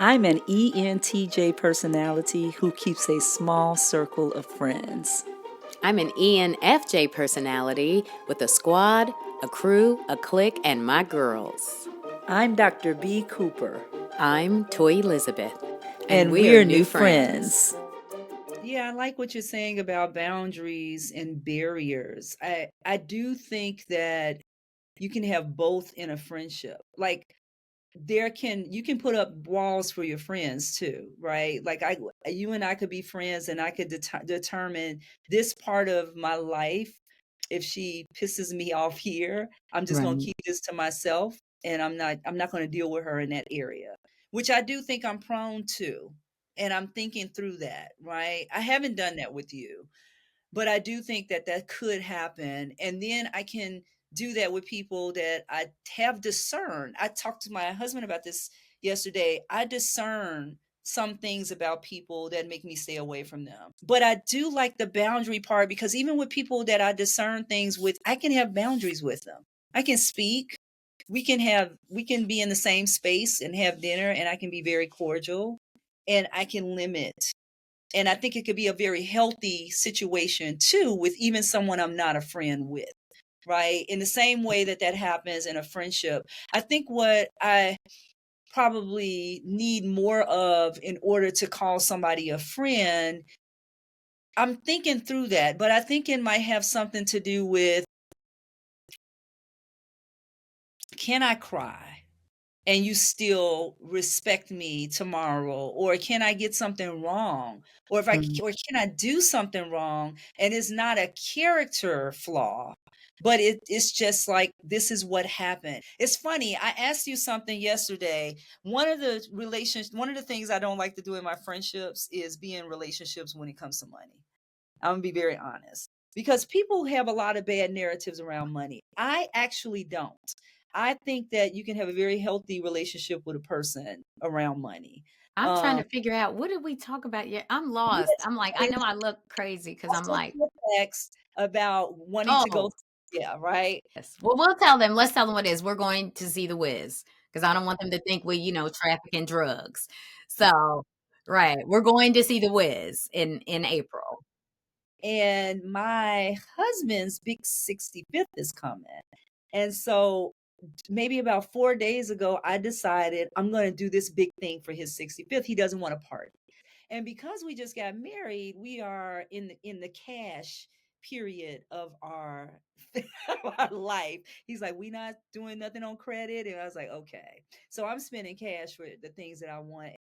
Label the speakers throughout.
Speaker 1: I'm an ENTJ personality who keeps a small circle of friends.
Speaker 2: I'm an ENFJ personality with a squad, a crew, a clique, and my girls.
Speaker 1: I'm Dr. B. Cooper.
Speaker 2: I'm Toyi Elizabeth.
Speaker 1: And we're new friends. Yeah, I like what you're saying about boundaries and barriers. I do think that you can have both in a friendship. Like you can put up walls for your friends too, right? Like you and I could be friends and I could determine this part of my life. If she pisses me off here, I'm just going to
Speaker 2: Right.
Speaker 1: keep this to myself, and I'm not going to deal with her in that area, which I do think I'm prone to. And I'm thinking through that, right? I haven't done that with you, but I do think that that could happen. And then I can do that with people that I have discerned. I talked to my husband about this yesterday. I discern some things about people that make me stay away from them. But I do like the boundary part, because even with people that I discern things with, I can have boundaries with them. I can speak. We can be in the same space and have dinner, and I can be very cordial, and I can limit. And I think it could be a very healthy situation too, with even someone I'm not a friend with, right? In the same way that that happens in a friendship. I think what I probably need more of in order to call somebody a friend, I'm thinking through that, but I think it might have something to do with, can I cry and you still respect me tomorrow? Or can I get something wrong? Or or can I do something wrong and it's not a character flaw, but it's just like, this is what happened. It's funny. I asked you something yesterday. One of the things I don't like to do in my friendships is be in relationships when it comes to money. I'm gonna be very honest, because people have a lot of bad narratives around money. I actually don't. I think that you can have a very healthy relationship with a person around money.
Speaker 2: I'm trying
Speaker 1: Um,
Speaker 2: to figure out, what did we talk about yet? I'm lost.
Speaker 1: yes,
Speaker 2: I'm like, I know I look crazy because
Speaker 1: I
Speaker 2: I'm
Speaker 1: sent
Speaker 2: like,
Speaker 1: you a text about wanting to go.
Speaker 2: oh,
Speaker 1: Yeah, right.
Speaker 2: yes. Well, we'll tell them. Let's tell them what it is. We're going to see the Wiz because I don't want them to think we, traffic in drugs. So, right. We're going to see the Wiz in April.
Speaker 1: And my husband's big 65th is coming. And so maybe about 4 days ago, I decided I'm going to do this big thing for his 65th. He doesn't want to party. And because we just got married, we are in the cash period of our our life. He's like, we not doing nothing on credit. And I was like, okay. So I'm spending cash for the things that I want.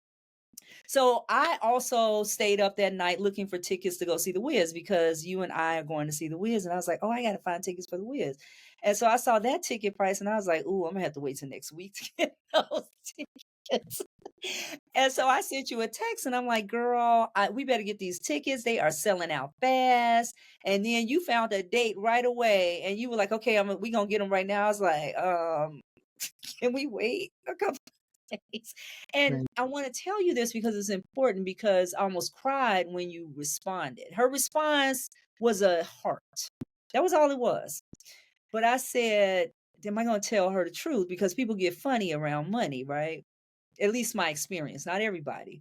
Speaker 1: So I also stayed up that night looking for tickets to go see the Wiz, because you and I are going to see the Wiz. And I was like, oh, I got to find tickets for the Wiz. And so I saw that ticket price and I was like, ooh, I'm gonna have to wait till next week to get those tickets. And so I sent you a text and I'm like, girl, we better get these tickets. They are selling out fast. And then you found a date right away and you were like, okay, we gonna get them right now. I was like, can we wait a couple days? And
Speaker 2: Right.
Speaker 1: I want to tell you this because it's important, because I almost cried when you responded. Her response was a heart. That was all it was. But I said, am I going to tell her the truth? Because people get funny around money, right? At least my experience, not everybody.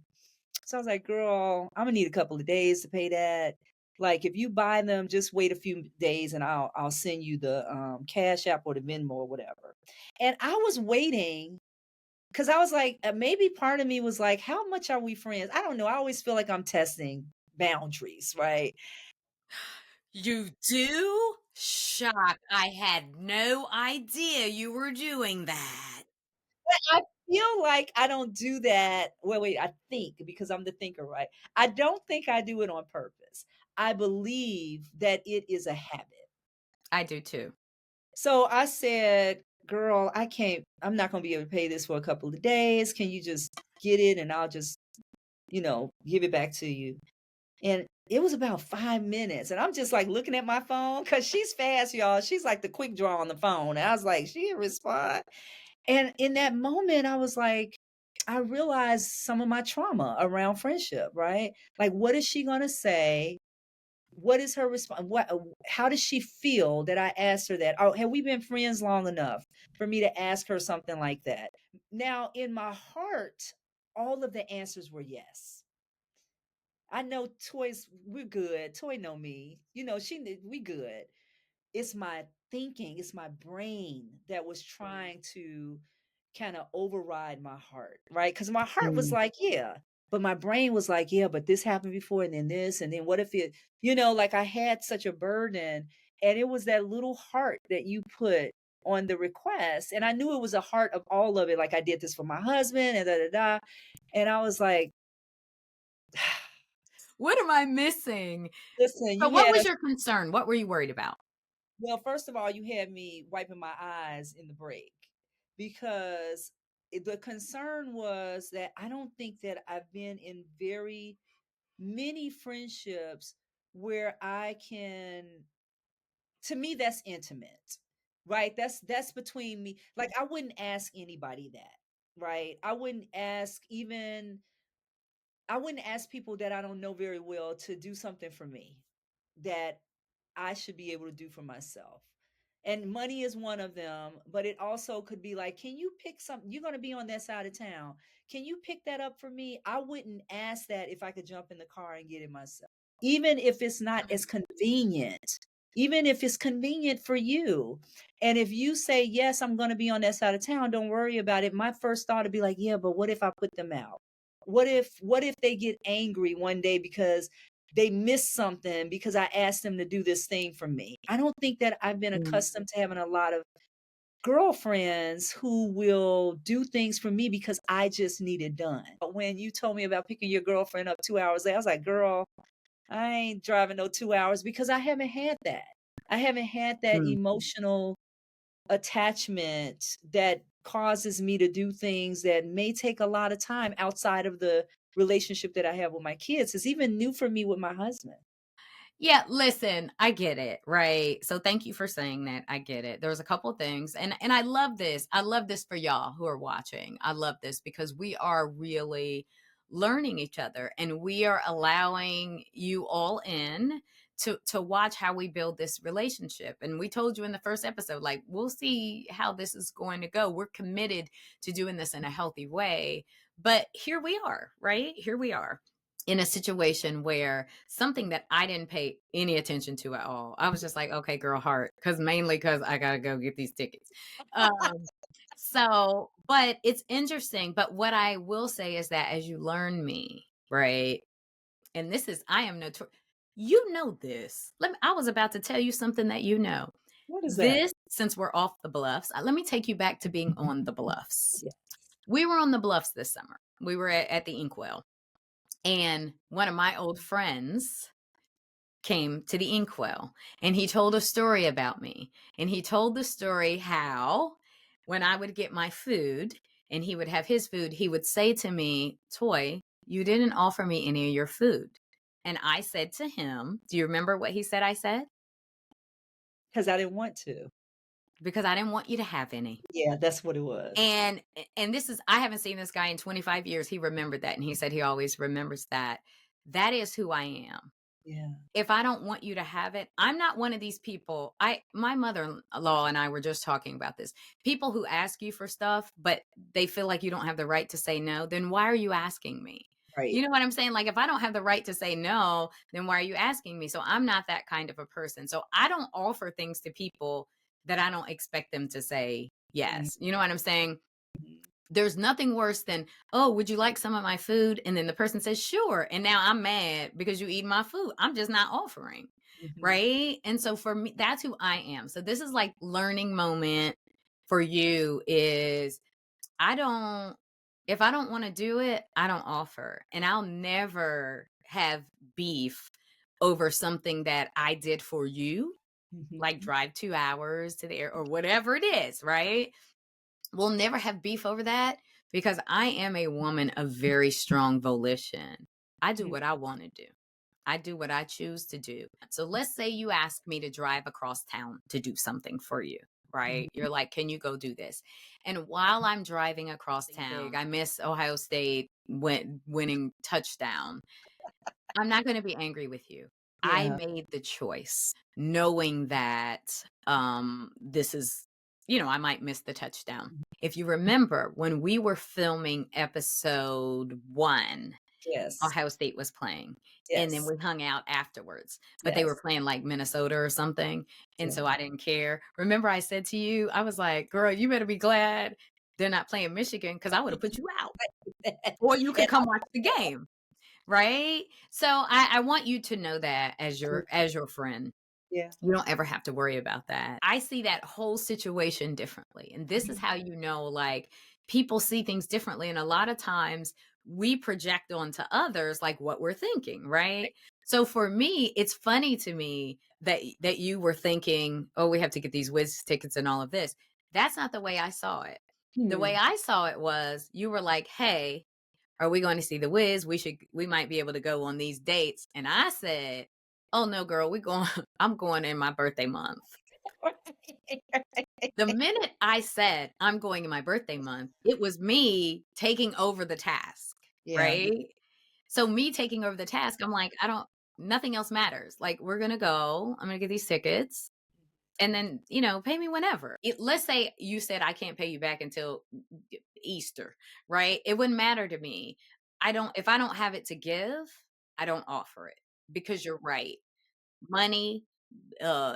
Speaker 1: So I was like, girl, I'm gonna need a couple of days to pay that. Like, if you buy them, just wait a few days and I'll send you the Cash App or the Venmo or whatever. And I was waiting because I was like, maybe part of me was like, how much are we friends? I don't know. I always feel like I'm testing boundaries, right?
Speaker 2: You do? Shock. I had no idea you were doing that.
Speaker 1: I feel like I don't do that. Well, wait, I think, because I'm the thinker, right? I don't think I do it on purpose. I believe that it is a habit.
Speaker 2: I do too.
Speaker 1: So I said, girl, I'm not going to be able to pay this for a couple of days. Can you just get it and I'll just, give it back to you? And it was about 5 minutes. And I'm just like looking at my phone because she's fast, y'all. She's like the quick draw on the phone. And I was like, she didn't respond. And in that moment, I was like, I realized some of my trauma around friendship, right? Like, what is she going to say? What is her response? How does she feel that I asked her that? Oh, have we been friends long enough for me to ask her something like that? Now, in my heart, all of the answers were yes. I know Toy's we're good. Toy know me. You know, we good. It's my thinking, it's my brain that was trying to kind of override my heart, right? Because my heart was
Speaker 2: Mm.
Speaker 1: like, yeah, but my brain was like, yeah, but this happened before, and then this, and then what if it, like I had such a burden, and it was that little heart that you put on the request, and I knew it was a heart of all of it. Like I did this for my husband, and da da da, and I was like,
Speaker 2: What am I missing?
Speaker 1: listen,
Speaker 2: So
Speaker 1: you
Speaker 2: what
Speaker 1: had
Speaker 2: was
Speaker 1: us.
Speaker 2: your concern? What were you worried about?
Speaker 1: Well, first of all, you had me wiping my eyes in the break because the concern was that I don't think that I've been in very many friendships where I can, to me, that's intimate, right? That's between me. Like I wouldn't ask anybody that, right? I wouldn't ask people that I don't know very well to do something for me that I should be able to do for myself. And money is one of them, but it also could be like, can you pick something? You're going to be on that side of town. Can you pick that up for me? I wouldn't ask that if I could jump in the car and get it myself, even if it's not
Speaker 2: Mm.
Speaker 1: as convenient, even if it's convenient for you. And if you say, yes, I'm going to be on that side of town, don't worry about it. My first thought would be like, yeah, but what if I put them out? What if they get angry one day because they missed something because I asked them to do this thing for me? I don't think that I've been
Speaker 2: Mm.
Speaker 1: accustomed to having a lot of girlfriends who will do things for me because I just need it done. But when you told me about picking your girlfriend up 2 hours later, I was like, girl, I ain't driving no 2 hours because I haven't had that. I haven't had that
Speaker 2: Mm.
Speaker 1: emotional attachment that causes me to do things that may take a lot of time outside of the relationship that I have with my kids. It's even new for me with my husband.
Speaker 2: Yeah, listen, I get it, right? So thank you for saying that. I get it. There's a couple things and I love this. I love this for y'all who are watching. I love this because we are really learning each other and we are allowing you all in to watch how we build this relationship. And we told you in the first episode like we'll see how this is going to go. We're committed to doing this in a healthy way. But here we are, right? Here we are in a situation where something that I didn't pay any attention to at all. I was just like, okay, girl, heart, because mainly because I gotta go get these tickets. So, but it's interesting. But what I will say is that as you learn me, right, and this is I am notorious. You know this. I was about to tell you something that you know.
Speaker 1: What is that?
Speaker 2: This, since we're off the bluffs, let me take you back to being on the bluffs.
Speaker 1: Yeah.
Speaker 2: We were on the bluffs this summer. We were at the Inkwell. And one of my old friends came to the inkwell and he told a story about me. And he told the story how when I would get my food and he would have his food, he would say to me, Toy, you didn't offer me any of your food. And I said to him, do you remember what he said I said?
Speaker 1: Because I didn't want to.
Speaker 2: Because I didn't want you to have any.
Speaker 1: Yeah, that's what it was.
Speaker 2: And this is I haven't seen this guy in 25 years. He remembered that and he said he always remembers that. That is who I am.
Speaker 1: Yeah.
Speaker 2: If I don't want you to have it, I'm not one of these people. My mother-in-law and I were just talking about this. People who ask you for stuff, but they feel like you don't have the right to say no, then why are you asking me?
Speaker 1: Right.
Speaker 2: You know what I'm saying? Like if I don't have the right to say no, then why are you asking me? So I'm not that kind of a person. So I don't offer things to people that I don't expect them to say
Speaker 1: Mhm.
Speaker 2: yes. You know what I'm saying? There's nothing worse than, oh, would you like some of my food? And then the person says, sure. And now I'm mad because you eat my food. I'm just not offering.
Speaker 1: Mhm.
Speaker 2: Right. And so for me, that's who I am. So this is like learning moment for you is I don't, if I don't want to do it, I don't offer. And I'll never have beef over something that I did for you, like
Speaker 1: Mhm.
Speaker 2: drive 2 hours to the air or whatever it is. Right. We'll never have beef over that because I am a woman of very strong volition. I do
Speaker 1: Mhm.
Speaker 2: what I want to do. I do what I choose to do. So let's say you ask me to drive across town to do something for you, right?
Speaker 1: Mhm.
Speaker 2: You're like, can you go do this? And while I'm driving across town, I miss Ohio State winning touchdown. I'm not going to be angry with you. I
Speaker 1: Yeah.
Speaker 2: made the choice knowing that this is I might miss the touchdown. If you remember when we were filming episode 1,
Speaker 1: Yes.
Speaker 2: Ohio State was playing, and then
Speaker 1: Yes.
Speaker 2: we hung out afterwards, but they were
Speaker 1: Yes.
Speaker 2: playing like Minnesota or something, and
Speaker 1: Yeah.
Speaker 2: so I didn't care. Remember I said to you, I was like, "Girl, you better be glad they're not playing Michigan because I would have put you out, or you could
Speaker 1: And
Speaker 2: come watch the game." Right? So I want you to know that as your friend.
Speaker 1: yeah.
Speaker 2: You don't ever have to worry about that. I see that whole situation differently. And this is how you know, like, people see things differently. And a lot of times we project onto others like what we're thinking, right? So for me, it's funny to me that you were thinking, oh, we have to get these Wiz tickets and all of this. That's not the way I saw it. The way
Speaker 1: Hmm.
Speaker 2: I saw it was you were like, hey, are we going to see the Wiz? We might be able to go on these dates. And I said, oh no, girl, we going, I'm going in my birthday month. The minute I said I'm going in my birthday month, it was me taking over the task,
Speaker 1: Yeah.
Speaker 2: right? So me taking over the task, I'm like, nothing else matters. Like, we're going to go, I'm going to get these tickets and then, pay me whenever. Let's say you said I can't pay you back until Easter, right? It wouldn't matter to me. If I don't have it to give, I don't offer it because you're right. Money,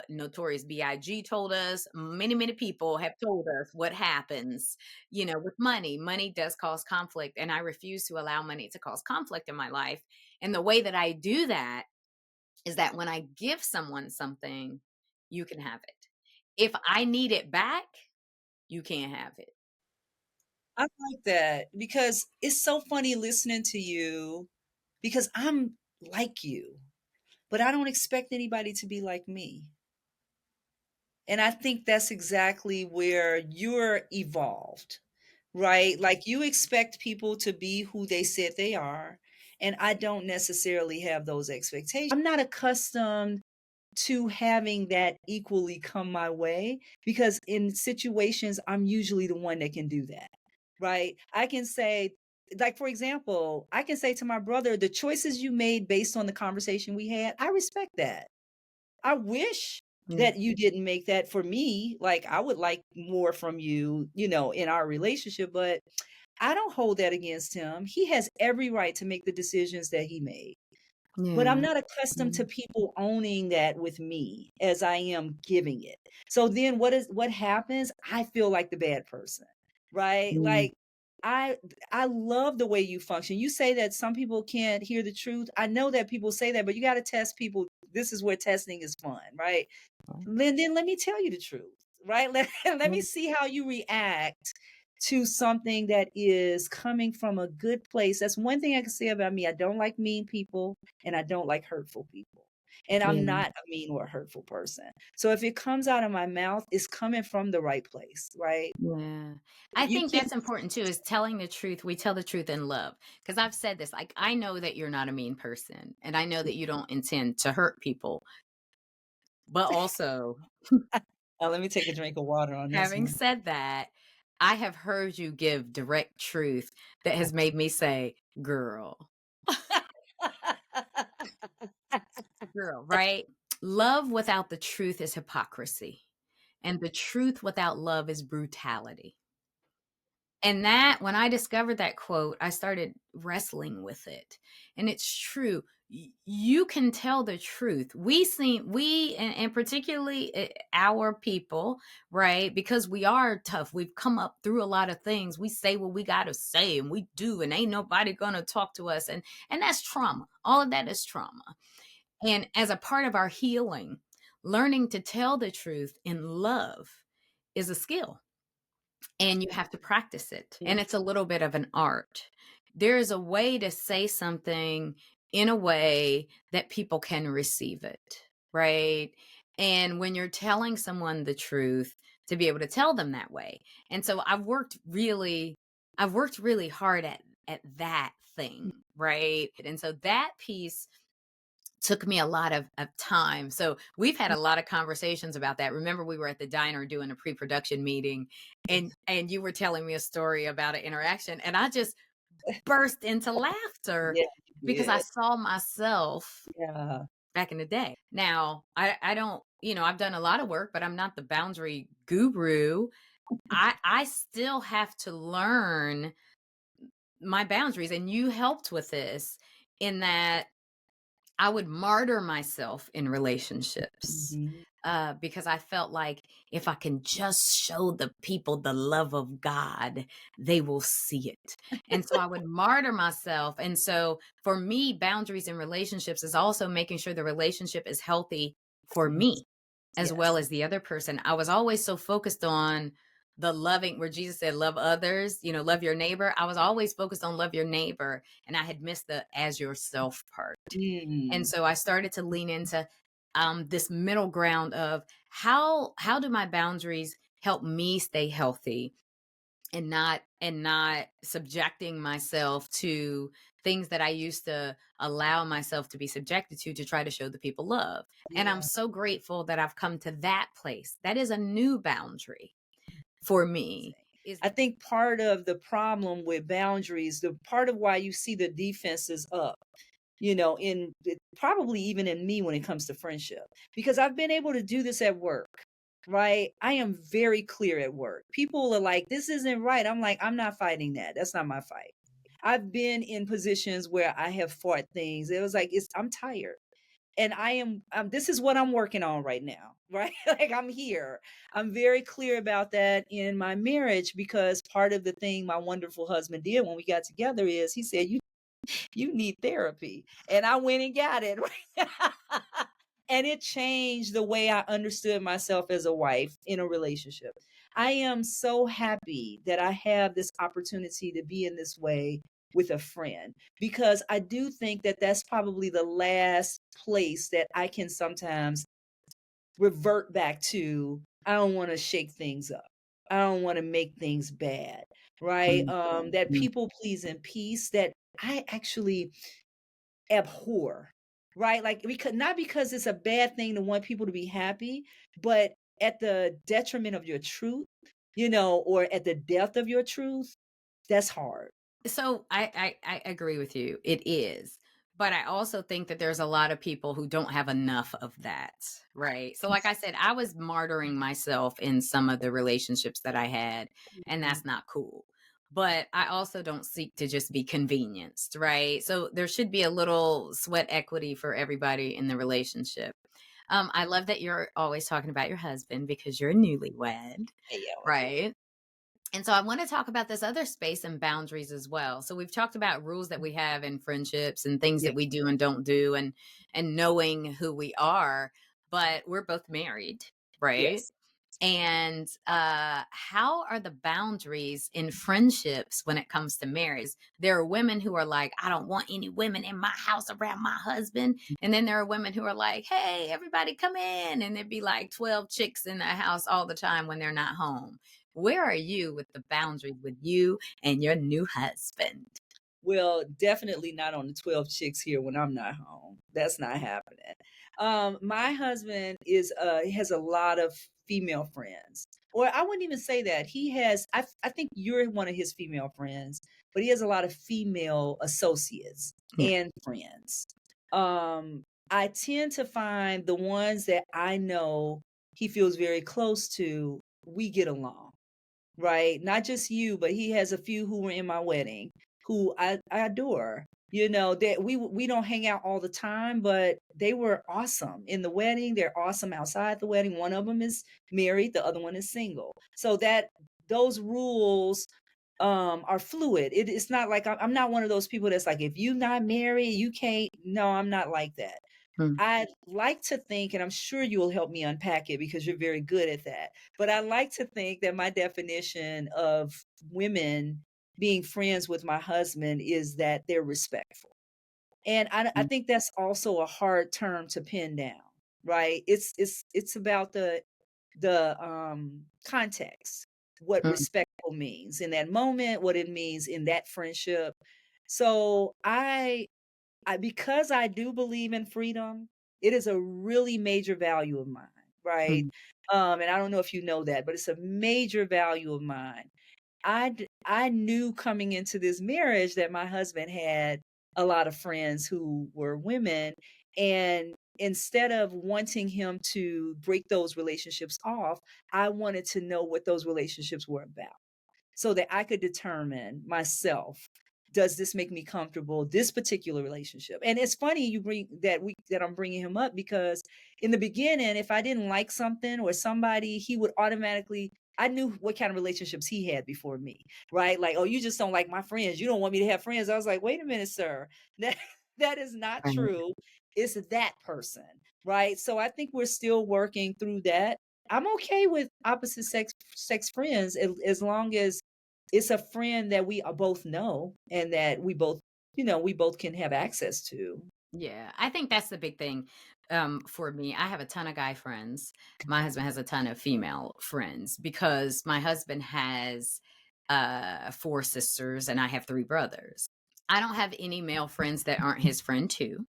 Speaker 2: Notorious BIG told us, many people have told us what happens, with money. Money does cause conflict, and I refuse to allow money to cause conflict in my life. And the way that I do that is that when I give someone something, you can have it. If I need it back, you can't have it.
Speaker 1: I like that because it's so funny listening to you because I'm like you, but I don't expect anybody to be like me. And I think that's exactly where you're evolved, right? Like you expect people to be who they said they are. And I don't necessarily have those expectations. I'm not accustomed to having that equally come my way because in situations, I'm usually the one that can do that, right? I can say, like, for example, I can say to my brother, the choices you made based on the conversation we had, I respect that. I wish
Speaker 2: Mm,
Speaker 1: that you didn't make that for me. Like, I would like more from you, in our relationship, but I don't hold that against him. He has every right to make the decisions that he made. But I'm
Speaker 2: yeah.
Speaker 1: not accustomed to
Speaker 2: Mm,
Speaker 1: people owning that with me as I am giving it. So then what happens? I feel like the bad person, right?
Speaker 2: mm,
Speaker 1: Like I I love the way you function. You say that some people can't hear the truth. I know that people say that, but you got to test people. This is where testing is fun, right? Then let me tell you the truth, right? Let me
Speaker 2: mm,
Speaker 1: see how you react to something that is coming from a good place. That's one thing I can say about me. I don't like mean people and I don't like hurtful people. And I'm
Speaker 2: yeah.
Speaker 1: not a mean or a hurtful person. So if it comes out of my mouth, it's coming from the right place, right?
Speaker 2: Yeah. I
Speaker 1: You
Speaker 2: think
Speaker 1: can't.
Speaker 2: that's important too, is telling the truth. We tell the truth in love. Because I've said this, like, I know that you're not a mean person, and I know that you don't intend to hurt people. But also,
Speaker 1: Let me take a drink of water on this
Speaker 2: having
Speaker 1: one.
Speaker 2: said that, I have heard you give direct truth that has made me say, girl, girl, right? Love without the truth is hypocrisy, and the truth without love is brutality. And that when I discovered that quote, I started wrestling with it. And it's true. You can tell the truth. And particularly our people, right? Because we are tough. We've come up through a lot of things. We say what we got to say and we do, and ain't nobody going to talk to us. And that's trauma. All of that is trauma. And as a part of our healing, learning to tell the truth in love is a skill and you have to practice it. And it's a little bit of an art. There is a way to say something in a way that people can receive it, right? And when you're telling someone the truth, to be able to tell them that way. And so I've worked really hard at that thing, right? And so that piece took me a lot of time. So we've had a lot of conversations about that. Remember, we were at the diner doing a pre-production meeting, and you were telling me a story about an interaction, and I just burst into laughter
Speaker 1: Yeah,
Speaker 2: because
Speaker 1: you
Speaker 2: I
Speaker 1: did.
Speaker 2: saw myself
Speaker 1: Yeah.
Speaker 2: back in the day. Now, I don't I've done a lot of work, but I'm not the boundary guru. I still have to learn my boundaries, and you helped with this in that I would martyr myself in relationships,
Speaker 1: Mhm.
Speaker 2: because I felt like if I can just show the people the love of God, they will see it. And so I would martyr myself. And so for me, boundaries in relationships is also making sure the relationship is healthy for
Speaker 1: Yes.
Speaker 2: me as well
Speaker 1: Yes.
Speaker 2: as the other person. I was always so focused on the loving, where Jesus said, love others, love your neighbor. I was always focused on love your neighbor. And I had missed the as yourself part. And
Speaker 1: Mm.
Speaker 2: so I started to lean into this middle ground of how do my boundaries help me stay healthy and not subjecting myself to things that I used to allow myself to be subjected to try to show the people love. And I'm
Speaker 1: Yeah.
Speaker 2: so grateful that I've come to that place. That is a new boundary for me. Is
Speaker 1: I think part of the problem with boundaries, the part of why you see the defenses up, in probably even in me when it comes to friendship, because I've been able to do this at work, right? I am very clear at work. People are like, this isn't right. I'm like, I'm not fighting that. That's not my fight. I've been in positions where I have fought things. It was like, I'm tired. And I am this is what I'm working on right now, right? Like I'm here. I'm very clear about that in my marriage because part of the thing my wonderful husband did when we got together is he said, you need therapy. And I went and got it. Right? And it changed the way I understood myself as a wife in a relationship. I am so happy that I have this opportunity to be in this way with a friend because I do think that that's probably the last place that I can sometimes revert back to. I don't want to shake things up. I don't want to make things bad, right?
Speaker 2: mm,
Speaker 1: That
Speaker 2: mm.
Speaker 1: people please and peace that I actually abhor, right? Like because not because it's a bad thing to want people to be happy, but at the detriment of your truth, or at the depth of your truth, that's hard.
Speaker 2: So I agree with you. It is. But I also think that there's a lot of people who don't have enough of that, right? So like I said, I was martyring myself in some of the relationships that I had, and
Speaker 1: Mhm.
Speaker 2: that's not cool. But I also don't seek to just be convenienced, right? So there should be a little sweat equity for everybody in the relationship. I love that you're always talking about your husband because you're newlywed,
Speaker 1: Yeah, yeah.
Speaker 2: right? And so I want to talk about this other space and boundaries as well. So we've talked about rules that we have in friendships and things
Speaker 1: Yeah.
Speaker 2: that we do and don't do and knowing who we are, but we're both married, right?
Speaker 1: Yes.
Speaker 2: And how are the boundaries in friendships when it comes to marriage? There are women who are like, I don't want any women in my house around my husband. And then there are women who are like, hey, everybody come in. And there'd be like 12 chicks in the house all the time when they're not home. Where are you with the boundaries with you and your new husband?
Speaker 1: Well, definitely not on the 12 chicks here when I'm not home. That's not happening. My husband has a lot of female friends. Or I wouldn't even say that. I think you're one of his female friends, but he has a lot of female associates
Speaker 2: Yeah.
Speaker 1: and friends. I tend to find the ones that I know he feels very close to, we get along. Right? Not just you, but he has a few who were in my wedding who I adore. That we don't hang out all the time, but they were awesome in the wedding. They're awesome outside the wedding. One of them is married, the other one is single. So that those rules are fluid. It's not like I'm not one of those people that's like if you not married, you can't. No, I'm not like that.
Speaker 2: Mm,
Speaker 1: I like to think, and I'm sure you'll help me unpack it because you're very good at that. But I like to think that my definition of women being friends with my husband is that they're respectful. And I
Speaker 2: mm,
Speaker 1: think that's also a hard term to pin down, right? It's about the context, what
Speaker 2: mm,
Speaker 1: respectful means in that moment, what it means in that friendship. So because I do believe in freedom, it is a really major value of mine, right?
Speaker 2: mm,
Speaker 1: And I don't know if you know that, but it's a major value of mine. I knew coming into this marriage that my husband had a lot of friends who were women, And instead of wanting him to break those relationships off, I wanted to know what those relationships were about so that I could determine myself, does this make me comfortable, this particular relationship? And it's funny you bring that I'm bringing him up because in the beginning, if I didn't like something or somebody, he would automatically, I knew what kind of relationships he had before me, right? Like, oh, you just don't like my friends. You don't want me to have friends. I was like, wait a minute, sir. That that is not
Speaker 2: Right.
Speaker 1: true. It's that person, right? So I think we're still working through that. I'm okay with opposite sex friends as long as it's a friend that we both know and that we both, we both can have access to.
Speaker 2: Yeah, I think that's the big thing for me. I have a ton of guy friends. My husband has a ton of female friends because my husband has four sisters and I have three brothers. I don't have any male friends that aren't his friend too.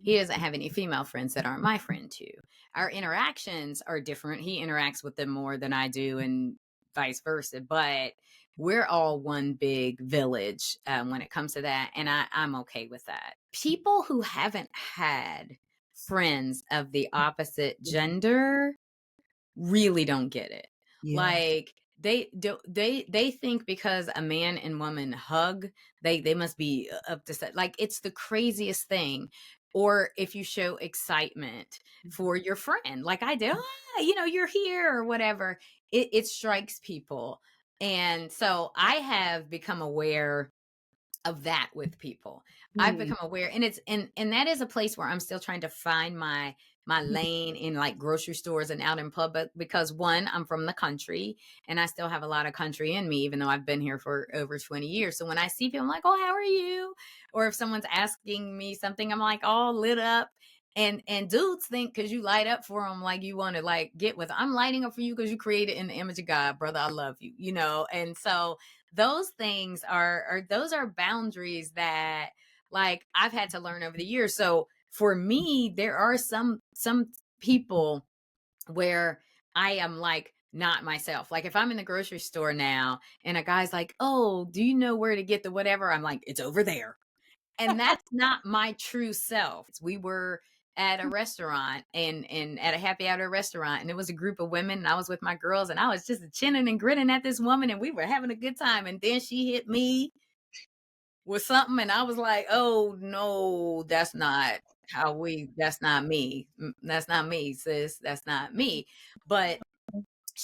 Speaker 2: He doesn't have any female friends that aren't my friend too. Our interactions are different. He interacts with them more than I do, and vice versa. But we're all one big village when it comes to that, and I'm okay with that. People who haven't had friends of the opposite
Speaker 1: Mhm.
Speaker 2: gender really don't get it.
Speaker 1: Yeah.
Speaker 2: Like they think because a man and woman hug, they must be up to set. Like it's the craziest thing. Or if you show excitement for
Speaker 1: Mhm.
Speaker 2: your friend, like I did, you're here or whatever, it strikes people. And so I have become aware of that with people. I've
Speaker 1: Mm.
Speaker 2: become aware, and and that is a place where I'm still trying to find my lane in like grocery stores and out in public because one, I'm from the country and I still have a lot of country in me even though I've been here for over 20 years. So when I see people I'm like, "Oh, how are you?" Or if someone's asking me something I'm like all lit up. And dudes think because you light up for them like you want to like get with I'm lighting up for you because you created in the image of God, brother. I love you, and so those things are those are boundaries that like I've had to learn over the years. So for me, there are some people where I am like not myself. Like if I'm in the grocery store now and a guy's like, "Oh, do you know where to get the whatever?" I'm like, "It's over there." And that's not my true self. We were at a restaurant and at a happy hour restaurant and it was a group of women and I was with my girls and I was just chinning and grinning at this woman and we were having a good time and then she hit me with something and I was like, "Oh no, that's not me. That's not me, sis. That's not me." But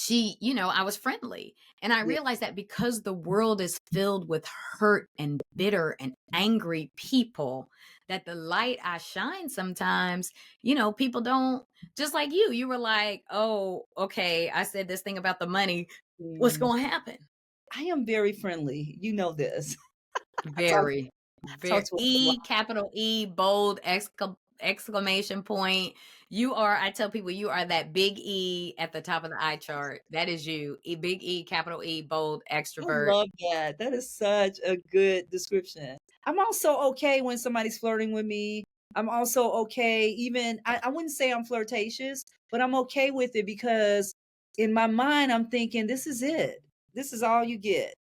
Speaker 2: I was friendly. And I
Speaker 1: Yeah.
Speaker 2: realized that because the world is filled with hurt and bitter and angry people, that the light I shine sometimes, people don't, just like you were like, "Oh, okay, I said this thing about the money. What's
Speaker 1: Mm.
Speaker 2: going to happen?"
Speaker 1: I am very friendly. You know this. I talk
Speaker 2: Very,
Speaker 1: talk
Speaker 2: very
Speaker 1: to a lot.
Speaker 2: capital E, bold, exclamation point. I tell people you are that big E at the top of the eye chart. That is you. Big E, capital E, bold,
Speaker 1: I
Speaker 2: extrovert.
Speaker 1: love that. That is such a good description. I'm also okay when somebody's flirting with me. I'm also okay, even I wouldn't say I'm flirtatious, but I'm okay with it because in my mind I'm thinking this is it. This is all you get.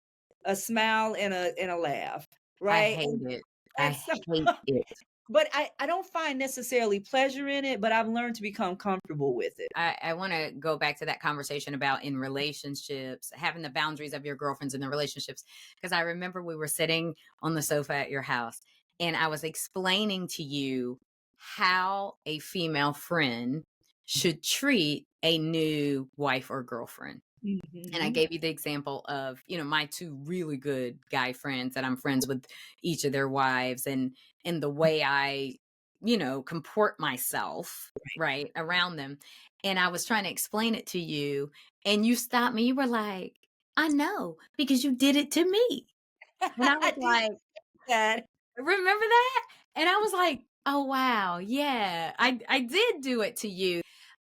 Speaker 1: A smile and a laugh,
Speaker 2: I
Speaker 1: right?
Speaker 2: hate it.
Speaker 1: And
Speaker 2: I
Speaker 1: so
Speaker 2: hate it.
Speaker 1: but I don't find necessarily pleasure in it, but I've learned to become comfortable with it.
Speaker 2: I want to go back to that conversation about in relationships, having the boundaries of your girlfriends in the relationships. Because I remember we were sitting on the sofa at your house and I was explaining to you how a female friend should treat a new wife or girlfriend. And I
Speaker 1: Mhm.
Speaker 2: gave you the example of, my two really good guy friends that I'm friends with each of their wives and the way I, comport myself, right, around them. And I was trying to explain it to you and you stopped me. You were like, "I know, because you did it to me." And I was
Speaker 1: I did
Speaker 2: like,
Speaker 1: that.
Speaker 2: "Remember that?" And I was like, "Oh wow, yeah. I did do it to you."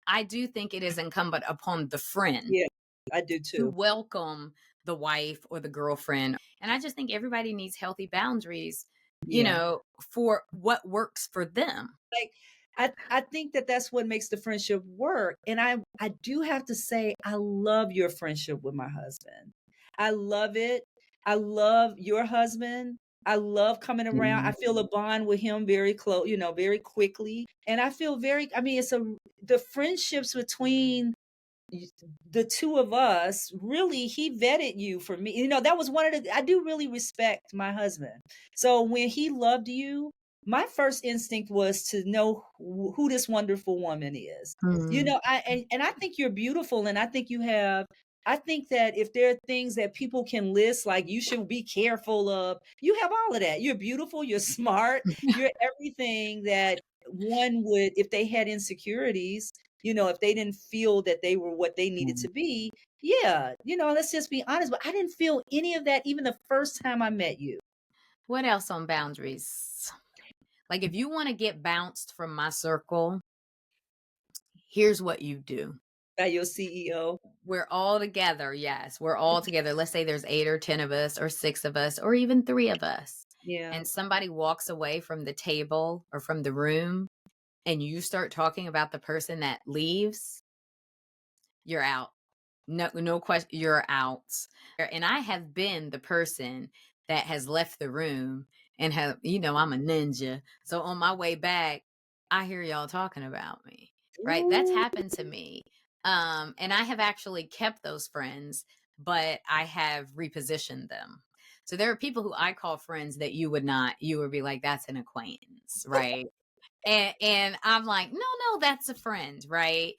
Speaker 2: I do think it is incumbent upon the friend
Speaker 1: Yeah, I do
Speaker 2: to
Speaker 1: too.
Speaker 2: welcome the wife or the girlfriend. And I just think everybody needs healthy boundaries,
Speaker 1: Yeah.
Speaker 2: for what works for them.
Speaker 1: Like, I think that that's what makes the friendship work, and I do have to say I love your friendship with my husband. I love it. I love your husband. I love coming around. I
Speaker 2: Mhm.
Speaker 1: feel a bond with him very close, very quickly. And I feel I mean, the friendships between y- the two of us, really, he vetted you for me. That was one of I do really respect my husband. So when he loved you, my first instinct was to know who this wonderful woman is.
Speaker 2: Mhm.
Speaker 1: And I think you're beautiful, and I think that if there are things that people can list, like you should be careful of, you have all of that. You're beautiful, you're smart, you're everything that one would, if they had insecurities, if they didn't feel that they were what they needed
Speaker 2: Mhm.
Speaker 1: to be, yeah, let's just be honest. But I didn't feel any of that even the first time I met you.
Speaker 2: What else on boundaries? Like, if you wanna get bounced from my circle, here's what you do.
Speaker 1: By your CEO.
Speaker 2: We're all together, yes, we're all together. Let's say there's 8 or 10 of us or 6 of us or even 3 of us,
Speaker 1: Yeah.
Speaker 2: and somebody walks away from the table or from the room, and you start talking about the person that leaves, you're out. No, no question, you're out. And I have been the person that has left the room and I'm a ninja. So on my way back, I hear y'all talking about me. Right? That's
Speaker 1: Ooh.
Speaker 2: happened to me. And I have actually kept those friends, but I have repositioned them. So there are people who I call friends that you would be like, that's an acquaintance, right? And I'm like, "No, no, that's a friend," right?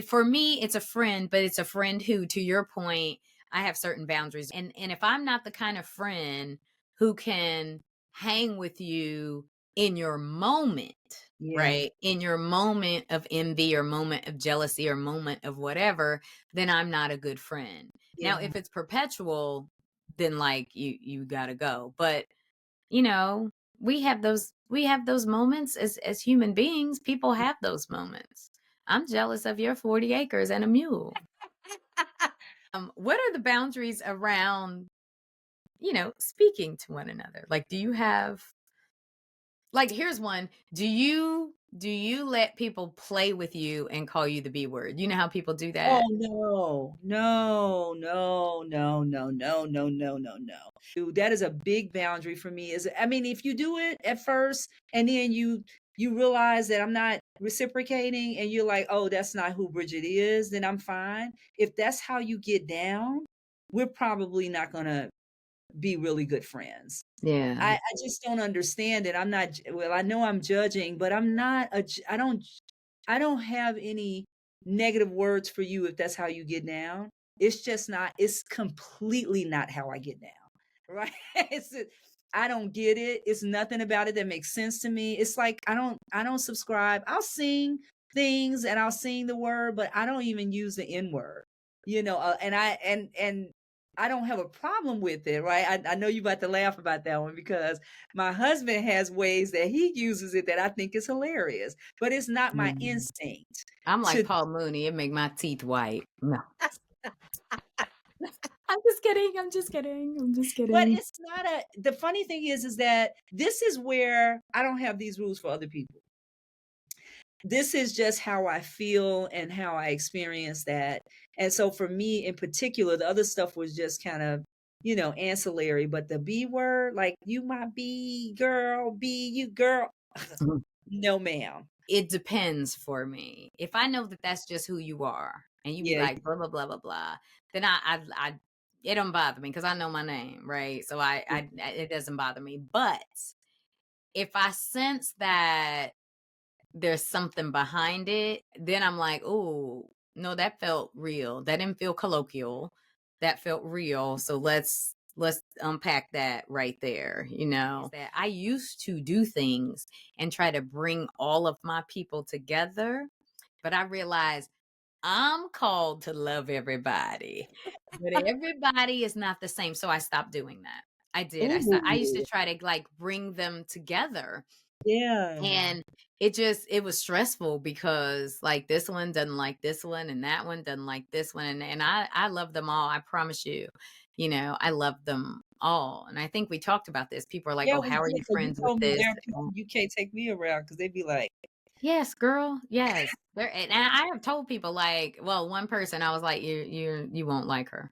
Speaker 2: For me, it's a friend, but it's a friend who, to your point, I have certain boundaries. And if I'm not the kind of friend who can hang with you in your moment,
Speaker 1: Yeah.
Speaker 2: right? In your moment of envy or moment of jealousy or moment of whatever, then I'm not a good friend. Now,
Speaker 1: Yeah.
Speaker 2: if it's perpetual, then like you got to go. But you know, we have those moments as human beings. People have those moments. I'm jealous of your 40 acres and a mule. What are the boundaries around, speaking to one another? Like, do you have like here's one. Do you let people play with you and call you the B word? You know how people do
Speaker 1: Oh
Speaker 2: that?
Speaker 1: no. No, no, no, no, no, no, no, no, no. That is a big boundary for me. Is I mean, if you do it at first and then you realize that I'm not reciprocating and you're like, "Oh, that's not who Bridget is," then I'm fine. If that's how you get down, we're probably not going to be really good friends.
Speaker 2: Yeah.
Speaker 1: I just don't understand it. I'm not well, I know I'm judging, but I'm not I don't have any negative words for you if that's how you get down. It's just not it's completely not how I get down. Right? I don't get it. It's nothing about it that makes sense to me. It's like I don't subscribe. I'll sing things and I'll sing the word, but I don't even use the N word. And I don't have a problem with it, right? I know you about to laugh about that one because my husband has ways that he uses it that I think is hilarious, but it's not my
Speaker 2: Mm.
Speaker 1: instinct
Speaker 2: I'm like
Speaker 1: to.
Speaker 2: Paul Mooney. It make my teeth white. No. I'm just kidding. I'm just kidding. I'm just
Speaker 1: But
Speaker 2: kidding.
Speaker 1: it's not the funny thing is that this is where I don't have these rules for other people. This is just how I feel and how I experience that. And so for me in particular, the other stuff was just kind of, ancillary. But the B word, like you my B girl, B you girl, no ma'am.
Speaker 2: It depends for me. If I know that that's just who you are, and you be
Speaker 1: Yeah,
Speaker 2: like blah blah blah blah blah, then I it don't bother me because I know my name, right? So it doesn't bother me. But if I sense that there's something behind it, then I'm like, oh no, that felt real. That didn't feel colloquial. That felt real. So let's unpack that right there. Is that I used to do things and try to bring all of my people together, but I realized I'm called to love everybody, but everybody is not the same. So I stopped doing that. I did. I used to
Speaker 1: ooh,
Speaker 2: try to like bring them together,
Speaker 1: yeah,
Speaker 2: and it was stressful because like this one doesn't like this one and that one doesn't like this one, and I love them all. I promise you. I love them all. And I think we talked about this. People are like,
Speaker 1: yeah.
Speaker 2: "Oh,
Speaker 1: We
Speaker 2: how are
Speaker 1: did.
Speaker 2: you
Speaker 1: 'Cause you
Speaker 2: friends with
Speaker 1: told me
Speaker 2: this?"
Speaker 1: there are people you can't take me around because they'd be like,
Speaker 2: Yes, girl. Yes. And I have told people like, well, one person I was like, you won't like her.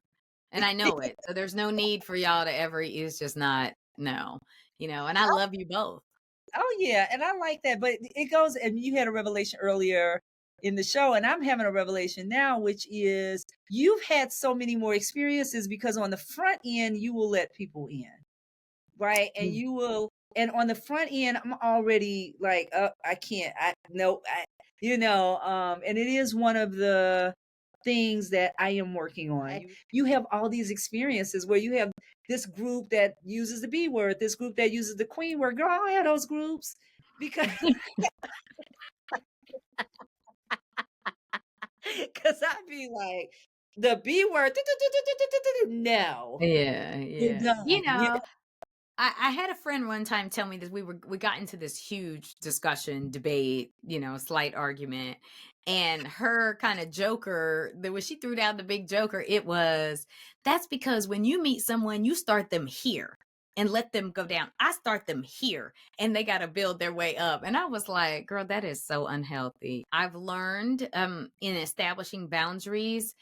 Speaker 2: And I know it. So there's no need for y'all to ever it's just not. no, and I love you both.
Speaker 1: Oh yeah, and I like that, but it goes and you had a revelation earlier in the show, and I'm having a revelation now, which is you've had so many more experiences because on the front end you will let people in, right? And
Speaker 2: Mm.
Speaker 1: you will and on the front end I'm already like, I can't. I no, I and it is one of the things that I am working on. You have all these experiences where you have this group that uses the B word, this group that uses the queen word. Girl, I don't have those groups because because I'd be like the B word. No,
Speaker 2: Yeah,
Speaker 1: you're
Speaker 2: yeah.
Speaker 1: done. Yeah,
Speaker 2: I had a friend one time tell me that we got into this huge discussion, debate, slight argument. And her kind of joker, that when she threw down the big joker, it was that's because when you meet someone, you start them here and let them go down. I start them here and they got to build their way up. And I was like, girl, that is so unhealthy. I've learned in establishing boundaries,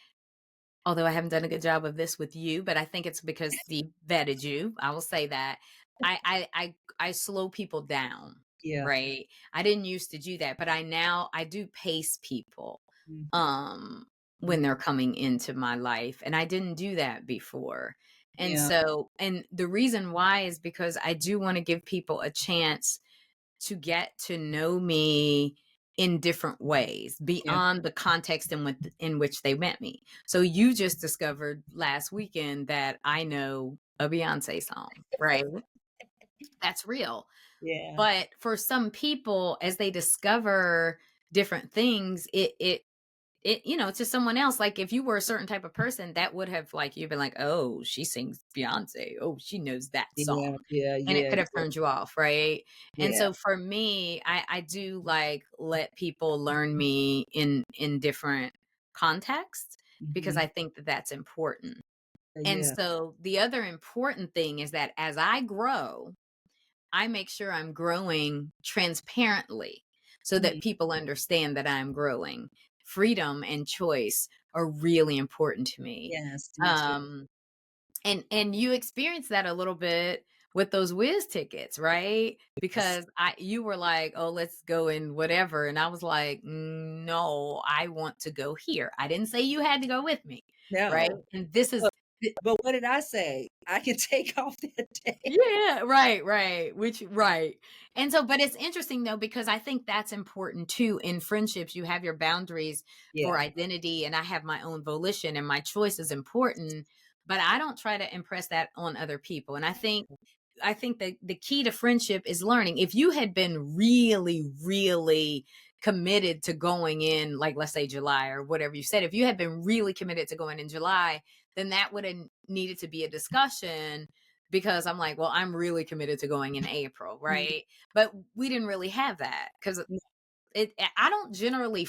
Speaker 2: although I haven't done a good job of this with you, but I think it's because Steve vetted you. I will say that. I slow people down,
Speaker 1: yeah.
Speaker 2: right? I didn't used to do that, but I do pace people
Speaker 1: Mm,
Speaker 2: um when
Speaker 1: mm,
Speaker 2: they're coming into my life. And I didn't do that before. And
Speaker 1: yeah,
Speaker 2: so, and the reason why is because I do want to give people a chance to get to know me in different ways
Speaker 1: yeah,
Speaker 2: beyond the context in which they met me. So you just discovered last weekend that I know a Beyonce song, right? That's real.
Speaker 1: yeah,
Speaker 2: But for some people, as they discover different things, to someone else, like if you were a certain type of person, that would have like you've been like, oh, she sings Beyonce, oh, she knows that
Speaker 1: yeah,
Speaker 2: song,
Speaker 1: yeah,
Speaker 2: and it
Speaker 1: yeah,
Speaker 2: could have
Speaker 1: yeah,
Speaker 2: turned you off, right? And
Speaker 1: yeah.
Speaker 2: so for me, I do like let people learn me in different contexts, because
Speaker 1: Mhm.
Speaker 2: I think that that's important. And
Speaker 1: Yeah.
Speaker 2: so the other important thing is that as I grow, I make sure I'm growing transparently so that
Speaker 1: Mm,
Speaker 2: people understand that I'm growing. Freedom and choice are really important to me.
Speaker 1: yes, me too.
Speaker 2: Um, and you experienced that a little bit with those whiz tickets, right?
Speaker 1: Yes.
Speaker 2: Because you were like, oh, let's go in whatever. And I was like, no, I want to go here. I didn't say you had to go with me, right?
Speaker 1: No.
Speaker 2: And this is
Speaker 1: But but what did I say? I can take off that day.
Speaker 2: Yeah, right, right. Right. And so, but it's interesting though, because I think that's important too. In friendships, you have your boundaries for
Speaker 1: Yeah.
Speaker 2: identity, and I have my own volition, and my choice is important, but I don't try to impress that on other people. And I think that the key to friendship is learning. If you had been really, really committed to going in, like let's say July or whatever you said, if you had been really committed to going in July, then that would have needed to be a discussion, because I'm like, well, I'm really committed to going in April,
Speaker 1: Mhm.
Speaker 2: right? But we didn't really have that because I don't generally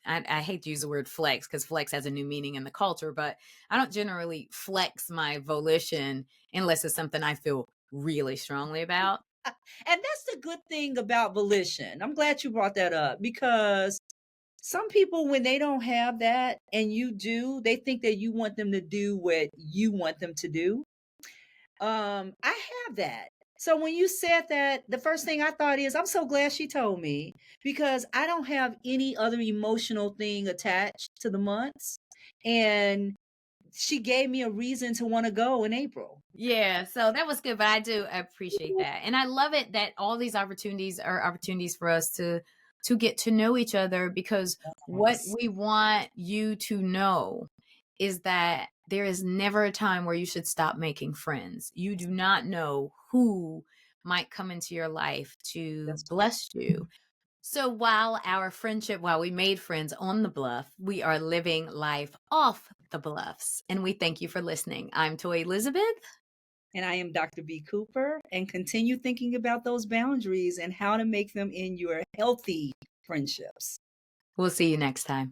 Speaker 2: I hate to use the word flex because flex has a new meaning in the culture, but I don't generally flex my volition unless it's something I feel really strongly about.
Speaker 1: And that's the good thing about volition. I'm glad you brought that up because some people, when they don't have that and you do, they think that you want them to do what you want them to do. I have that. So when you said that, the first thing I thought is, I'm so glad she told me because I don't have any other emotional thing attached to the months. And she gave me a reason to want to go in April.
Speaker 2: Yeah, so that was good, but I do appreciate that. And I love it that all these opportunities are opportunities for us to get to know each other, because what
Speaker 1: Yes.
Speaker 2: we want you to know is that there is never a time where you should stop making friends. You do not know who might come into your life to
Speaker 1: That's right.
Speaker 2: bless you. So while we made friends on the bluff, we are living life off the bluffs. And we thank you for listening. I'm Toy Elizabeth.
Speaker 1: And I am Dr. B. Cooper, and continue thinking about those boundaries and how to make them in your healthy friendships.
Speaker 2: We'll see you next time.